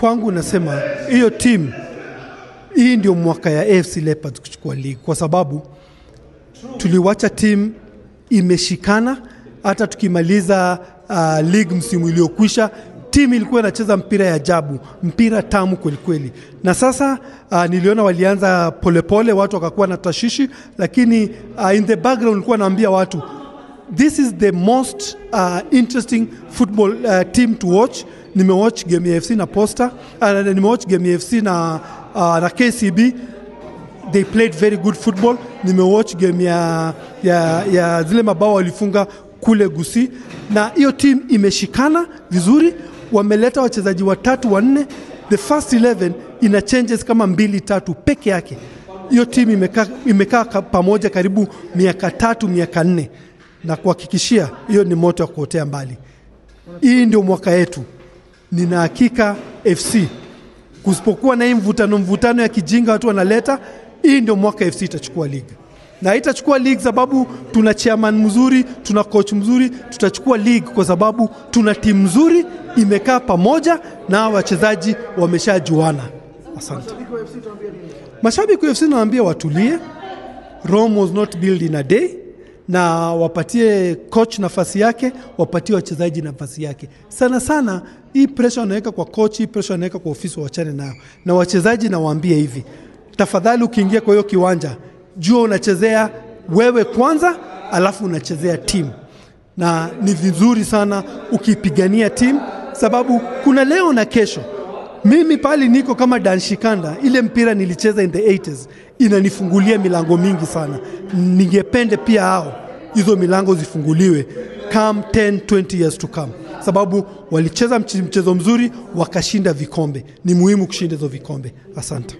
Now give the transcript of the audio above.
kwangu nasema hiyo team hii ndio mwaka ya AFC Leopards kuchukua league, kwa sababu tuliwacha team imeshikana. Hata tukimaliza league msimu uliokwisha, team ilikuwa inacheza mpira ya ajabu, mpira tamu kweli kweli. Na sasa niliona walianza polepole, watu wakakuwa na tashishi, lakini in the background nilikuwa naambia watu this is the most interesting football team to watch. Nimewatch game ya FC na Posta, nimewatch game ya FC na KCB. They played very good football. Nimewatch game ya zile mabao walifunga kule Gusii, na hiyo team imeshikana vizuri. Wameleta wachezaji 3-4. The first 11 ina changes kama 2-3 peke yake. Hiyo team imekaa pamoja karibu miaka 3 miaka 4, na kuhakikishia hiyo ni moto wa kuotea mbali. Hii ndio mwaka yetu. Nina hakika FC kusipokuwa na mvutano ya kijinga watu wanaleta, hii ndio mwaka FC itachukua league. Na itachukua league sababu tuna chairman mzuri, tuna coach mzuri. Tutachukua league kwa sababu tuna timu nzuri imekaa pamoja na wachezaji wameshajuana. Asante. Mashabiki wa FC naambia watulie. Rome was not built in a day, na wapatie coach nafasi yake, wapatie wachezaji nafasi yake. Sana sana hii pressure wanaweka kwa coach, hii pressure wanaweka kwa ofisi, waachane nayo. Na wachezaji nawaambia hivi, tafadhali ukiingia kwa hiyo kiwanja, jua unachezea wewe kwanza, alafu unachezea team. Na ni vizuri sana ukipigania team, sababu kuna leo na kesho. Mimi pali niko kama Dan Shikanda, ile mpira nilicheza in the 80s inanifungulia milango mingi sana. Ningepende pia hao hizo milango zifunguliwe come 10-20 years to come, sababu walicheza mchezo mzuri wakashinda vikombe. Ni muhimu kushinda hizo vikombe. Asante.